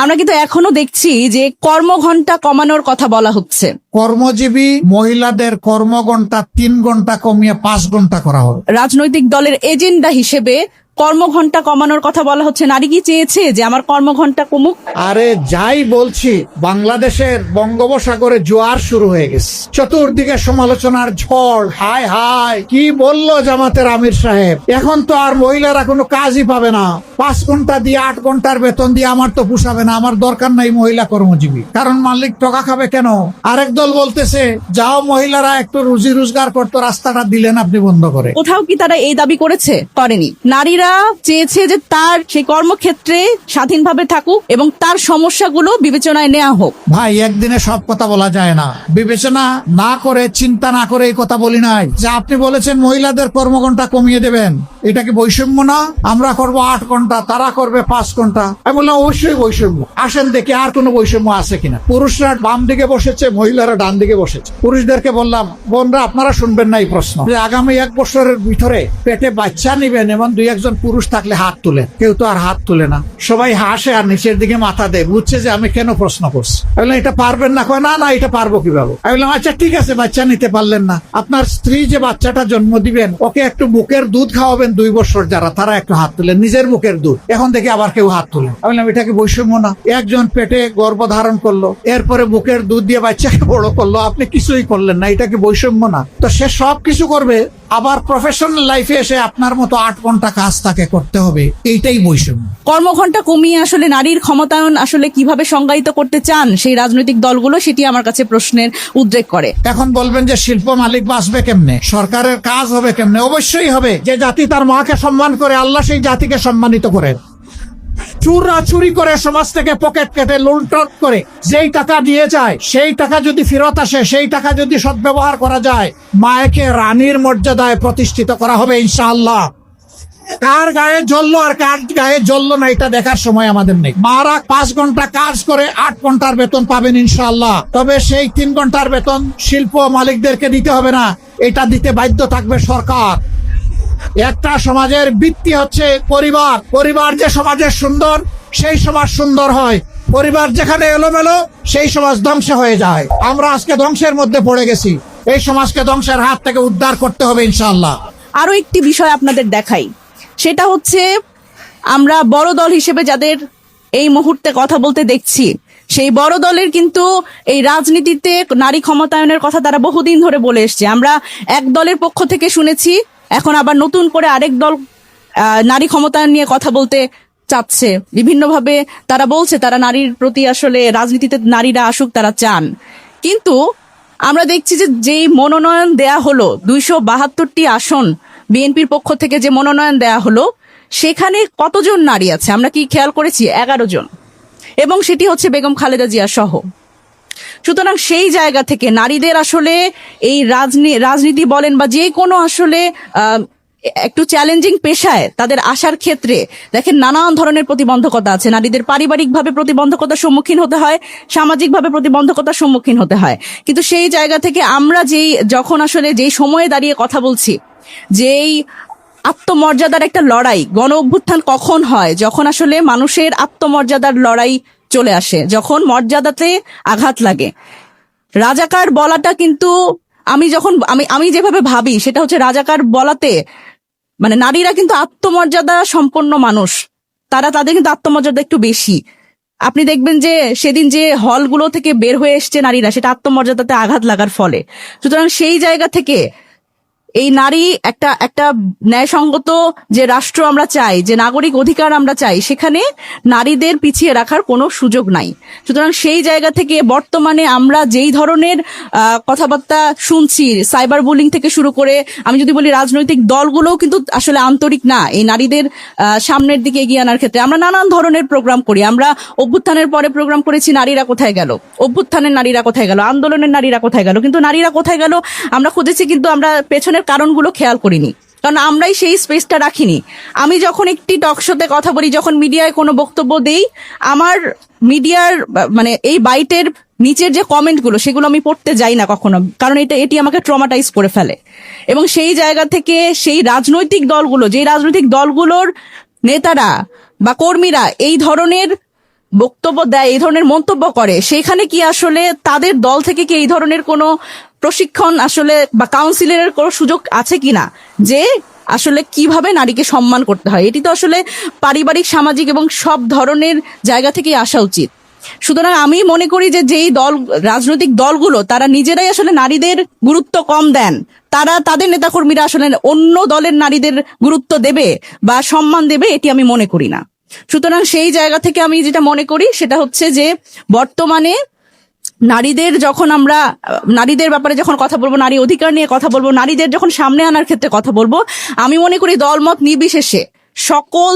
আমরা কিন্তু এখনো দেখছি যে কর্মঘণ্টা কমানোর কথা বলা হচ্ছে। কর্মজীবী মহিলাদের কর্মঘণ্টা 3 ঘন্টা কমিয়ে 5 ঘন্টা করা হবে। রাজনৈতিক দলের এজেন্ডা হিসেবে কর্মঘণ্টা কমানোর কথা বলা হচ্ছে। নারী কি চেয়েছে যে আমার কর্মঘণ্টা কমুক? আরে যাই বলছি, বাংলাদেশের বঙ্গোপসাগরে জোয়ার শুরু হয়ে গেছে, চতুর্দিকে সমালোচনার ঝড়। হায় হায়, কি বললো জামাতের আমির সাহেব, এখন তো আর মহিলারা কোনো কাজই পাবে না। 5 ঘন্টা দিয়ে 8 ঘন্টার বেতন দিয়ে আমার তো পোষাবে না, আমার দরকার নাই মহিলা কর্মজীবী, কারণ মালিক টাকা খাবে কেন? আরেক দল বলতেছে যাও মহিলারা একটু রুজি রোজগার করতো, রাস্তাটা দিলেন আপনি বন্ধ করে। কোথাও কি তারা এই দাবি করেছে? করেনি। নারীরা চেয়েছে যে তার সেই কর্মক্ষেত্রে স্বাধীনভাবে থাকুক এবং তার সমস্যাগুলো বিবেচনায় নেওয়া হোক। ভাই, একদিনে সব কথা বলা যায় না, বিবেচনা না করে চিন্তা না করে এই কথা বলি নাই। যে আপনি বলেছেন মহিলাদের কর্মঘণ্টা কমিয়ে দেবেন, এটা কি বৈষম্য না? আমরা করব 8 ঘন্টা, তারা করবে 5 ঘন্টা। আমি বললাম অবশ্যই বৈষম্য। আসেন দেখি আর কোনো বৈষম্য আছে কিনা। পুরুষরা বাম দিকে বসেছে, মহিলারা ডান দিকে বসেছে। পুরুষদেরকে বললাম, বোনরা আপনারা শুনবেন না এই প্রশ্ন, যে আগামী 1 বছরের ভিতরে পেটে বাচ্চা নিবেন এবং 2-1 পুরুষ থাকলে হাত তুলে। কেউ তো আর হাত তুলে না, সবাই হাসে আর নিচের দিকে মাথা দেয়, বুঝছে যে আমি কেন প্রশ্ন করছি। আমি বললাম এটা পারবেন না? কয় না না, এটা পারবো কিভাবে? আমি বললাম আচ্ছা ঠিক আছে, বাচ্চা নিতে পারলেন না, আপনার স্ত্রী যে বাচ্চাটা জন্ম দিবেন ওকে একটু বুকের দুধ খাওয়াবেন 2 বছর, যারা তারা একটু হাত তুলেন, নিজের বুকের দুধ। এখন দেখি আবার কেউ হাত তুলেন। আমি বললাম এটা কি বৈষম্য না? একজন পেটে গর্ভধারণ করলো, এরপরে বুকের দুধ দিয়ে বাচ্চাকে বড় করলো, আপনি কিছুই করলেন না, এটা কি বৈষম্য না? তো সে সব কিছু করবে, আবার প্রফেশনাল লাইফে এসে আপনার মতো 8 ঘন্টা কাজ তাকে করতে হবে, এইটাই বৈষম্য। কর্মঘণ্টা কমিয়ে আসলে নারীর ক্ষমতায়ন আসলে কিভাবে সংজ্ঞায়িত করতে চান সেই রাজনৈতিক দলগুলো, সেটি আমার কাছে প্রশ্নের উদ্রেক করে। এখন বলবেন যে শিল্প মালিক বাঁচবে কেমনে, সরকারের কাজ হবে কেমনে? অবশ্যই হবে। যে জাতি তার মাকে সম্মান করে, আল্লাহ সেই জাতিকে সম্মানিত করেন। চুরি করে সমাজ থেকে পকেট কেটে লুণ্ঠন করে যেই টাকা নিয়ে যায়, সেই টাকা যদি ফেরত আসে, সেই টাকা যদি সদ্ব্যবহার করা যায়, মায়েকে রানীর মর্যাদায় প্রতিষ্ঠিত করা হবে ইনশাআল্লাহ। কার গায়ে জ্বললো আর কার গায়ে জ্বললো না এটা দেখার সময় আমাদের নেই। মারা 5 ঘন্টা কাজ করে 8 ঘন্টার বেতন পাবেন ইনশাআল্লাহ। তবে সেই 3 ঘন্টার বেতন শিল্প মালিকদেরকে দিতে হবে না, এটা দিতে বাধ্য থাকবে সরকার। একটা সমাজের ভিত্তি হচ্ছে পরিবার। পরিবার যে সমাজের সুন্দর, সেই সমাজ সুন্দর হয়। পরিবার যেখানে এলোমেলো, সেই সমাজ ধ্বংস হয়ে যায়। আমরা আজকে ধ্বংসের মধ্যে পড়ে গেছি, এই সমাজকে ধ্বংসের হাত থেকে উদ্ধার করতে হবে ইনশাআল্লাহ। আরো একটি বিষয় আপনাদের দেখাই, সেটা হচ্ছে আমরা বড় দল হিসেবে যাদের এই মুহূর্তে কথা বলতে দেখছি, সেই বড় দলের কিন্তু এই রাজনীতিতে নারী ক্ষমতায়নের কথা তারা বহুদিন ধরে বলে এসছে। আমরা এক দলের পক্ষ থেকে শুনেছি, এখন আবার নতুন করে আরেক দল নারী ক্ষমতায়ন নিয়ে কথা বলতে চাচ্ছে। বিভিন্নভাবে তারা বলছে তারা নারীর প্রতি আসলে রাজনীতিতে নারীরা আসুক, তারা চান। কিন্তু আমরা দেখছি যে যেই মনোনয়ন দেয়া হলো, 272টি আসন বিএনপির পক্ষ থেকে যে মনোনয়ন দেয়া হলো, সেখানে কতজন নারী আছে আমরা কি খেয়াল করেছি? 11 জন, এবং সেটি হচ্ছে বেগম খালেদা জিয়া সহ। সুতরাং সেই জায়গা থেকে নারীদের আসলে এই রাজনীতি বলেন বা যে কোনো আসলে একটু চ্যালেঞ্জিং পেশায় তাদের আসার ক্ষেত্রে দেখেন নানান ধরনের প্রতিবন্ধকতা আছে। নারীদের পারিবারিকভাবে প্রতিবন্ধকতার সম্মুখীন হতে হয়, সামাজিকভাবে প্রতিবন্ধকতার সম্মুখীন হতে হয়। কিন্তু সেই জায়গা থেকে আমরা যখন আসলে যেই সময়ে দাঁড়িয়ে কথা বলছি, যেই আত্মমর্যাদার একটা লড়াই, গণ অভ্যুত্থান কখন হয়? যখন আসলে মানুষের আত্মমর্যাদার লড়াই চলে আসে, যখন মর্যাদাতে আঘাত লাগে। রাজাকার বলাটা কিন্তু আমি যেভাবে ভাবি সেটা হচ্ছে রাজাকার বলাতে মানে নারীরা কিন্তু আত্মমর্যাদা সম্পন্ন মানুষ, তাদের কিন্তু আত্মমর্যাদা একটু বেশি। আপনি দেখবেন যে সেদিন যে হলগুলো থেকে বের হয়ে এসছে নারীরা, সেটা আত্মমর্যাদাতে আঘাত লাগার ফলে। সুতরাং সেই জায়গা থেকে এই নারী একটা ন্যায়সঙ্গত যে রাষ্ট্র আমরা চাই, যে নাগরিক অধিকার আমরা চাই, সেখানে নারীদের পিছিয়ে রাখার কোনো সুযোগ নাই। সুতরাং সেই জায়গা থেকে বর্তমানে আমরা যেই ধরনের কথাবার্তা শুনছি, সাইবার বুলিং থেকে শুরু করে, আমি যদি বলি রাজনৈতিক দলগুলোও কিন্তু আসলে আন্তরিক না এই নারীদের সামনের দিকে এগিয়ে আনার ক্ষেত্রে। আমরা নানান ধরনের প্রোগ্রাম করি, আমরা অভ্যুত্থানের পরে প্রোগ্রাম করেছি নারীরা কোথায় গেল, অভ্যুত্থানের নারীরা কোথায় গেল, আন্দোলনের নারীরা কোথায় গেল, কিন্তু নারীরা কোথায় গেল আমরা খুঁজেছি, কিন্তু আমরা পেছনের কারণগুলো খেয়াল করিনি, কারণ আমরাই সেই স্পেসটা রাখিনি। আমি যখন একটি টক শোতে কথা বলি, যখন মিডিয়ায় কোনো বক্তব্য দেই, আমার মিডিয়ার মানে এই বাইটের নিচের যে কমেন্টগুলো, সেগুলো আমি পড়তে যাই না কখনো, কারণ এটি আমাকে ট্রমাটাইজ করে ফেলে। এবং সেই জায়গা থেকে সেই রাজনৈতিক দলগুলোর নেতারা বা কর্মীরা এই ধরনের বক্তব্য দেয়, এই ধরনের মন্তব্য করে, সেখানে কি আসলে তাদের দল থেকে কি এই ধরনের কোনো প্রশিক্ষণ আসলে বা কাউন্সিলের কোনো সুযোগ আছে কিনা যে আসলে কিভাবে নারীকে সম্মান করতে হয়? এটি তো আসলে পারিবারিক, সামাজিক এবং সব ধরনের জায়গা থেকেই আসা উচিত। সুতরাং আমি মনে করি যে যেই দল, রাজনৈতিক দলগুলো তারা নিজেরাই আসলে নারীদের গুরুত্ব কম দেন, তারা তাদের নেতাকর্মীরা আসলে অন্য দলের নারীদের গুরুত্ব দেবে বা সম্মান দেবে, এটি আমি মনে করি না। সুতরাং সেই জায়গা থেকে আমি যেটা মনে করি সেটা হচ্ছে যে বর্তমানে নারীদের যখন আমরা নারীদের ব্যাপারে যখন কথা বলবো, নারী অধিকার নিয়ে কথা বলবো, নারীদের যখন সামনে আনার ক্ষেত্রে কথা বলবো, আমি মনে করি দলমত নির্বিশেষে সকল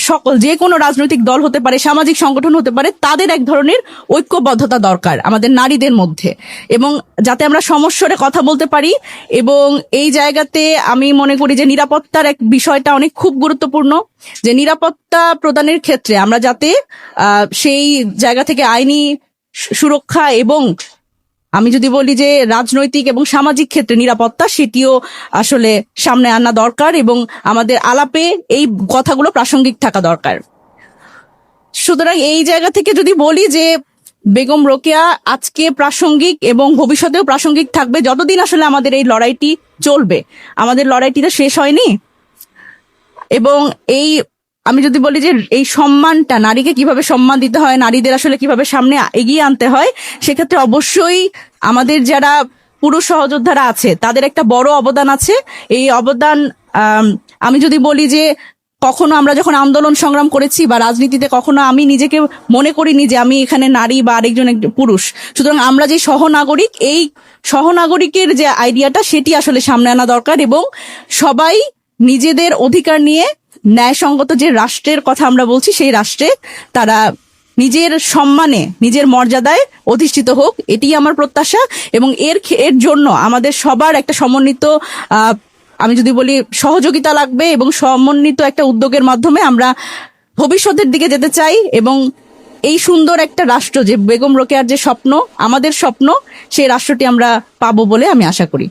সকল যে কোনো রাজনৈতিক দল হতে পারে, সামাজিক সংগঠন হতে পারে, তাদের এক ধরনের ঐক্যবদ্ধতা দরকার আমাদের নারীদের মধ্যে, এবং যাতে আমরা সমস্যারে কথা বলতে পারি। এবং এই জায়গাতে আমি মনে করি যে নিরাপত্তার এক বিষয়টা অনেক খুব গুরুত্বপূর্ণ, যে নিরাপত্তা প্রদানের ক্ষেত্রে আমরা যাতে সেই জায়গা থেকে আইনি সুরক্ষা এবং আমি যদি বলি যে রাজনৈতিক এবং সামাজিক ক্ষেত্রে নিরাপত্তা, সেটিও আসলে সামনে আনা দরকার এবং আমাদের আলাপে এই কথাগুলো প্রাসঙ্গিক থাকা দরকার। সুতরাং এই জায়গা থেকে যদি বলি যে বেগম রোকেয়া আজকে প্রাসঙ্গিক এবং ভবিষ্যতেও প্রাসঙ্গিক থাকবে যতদিন আসলে আমাদের এই লড়াইটি চলবে। আমাদের লড়াইটি তো শেষ হয়নি। এবং এই আমি যদি বলি যে এই সম্মানটা, নারীকে কিভাবে সম্মান দিতে হয়, নারীদের আসলে কিভাবে সামনে এগিয়ে আনতে হয়, সেক্ষেত্রে অবশ্যই আমাদের যারা পুরুষ সহযোদ্ধারা আছে তাদের একটা বড় অবদান আছে। এই অবদান আমি যদি বলি যে কখনো আমরা যখন আন্দোলন সংগ্রাম করেছি বা রাজনীতিতে, কখনো আমি নিজেকে মনে করিনি যে আমি এখানে নারী বা আরেকজন পুরুষ। সুতরাং আমরা যে সহনাগরিক, এই সহনাগরিকের যে আইডিয়াটা, সেটি আসলে সামনে আনা দরকার এবং সবাই নিজেদের অধিকার নিয়ে ন্যায়সঙ্গত যে রাষ্ট্রের কথা আমরা বলছি, সেই রাষ্ট্রে তারা নিজের সম্মানে, নিজের মর্যাদায় অধিষ্ঠিত হোক, এটি আমার প্রত্যাশা। এবং এর জন্য আমাদের সবার একটা সমন্বিত আমি যদি বলি সহযোগিতা লাগবে এবং সমন্বিত একটা উদ্যোগের মাধ্যমে আমরা ভবিষ্যতের দিকে যেতে চাই এবং এই সুন্দর একটা রাষ্ট্র, যে বেগম রোকেয়ার যে স্বপ্ন, আমাদের স্বপ্ন, সেই রাষ্ট্রটি আমরা পাবো বলে আমি আশা করি।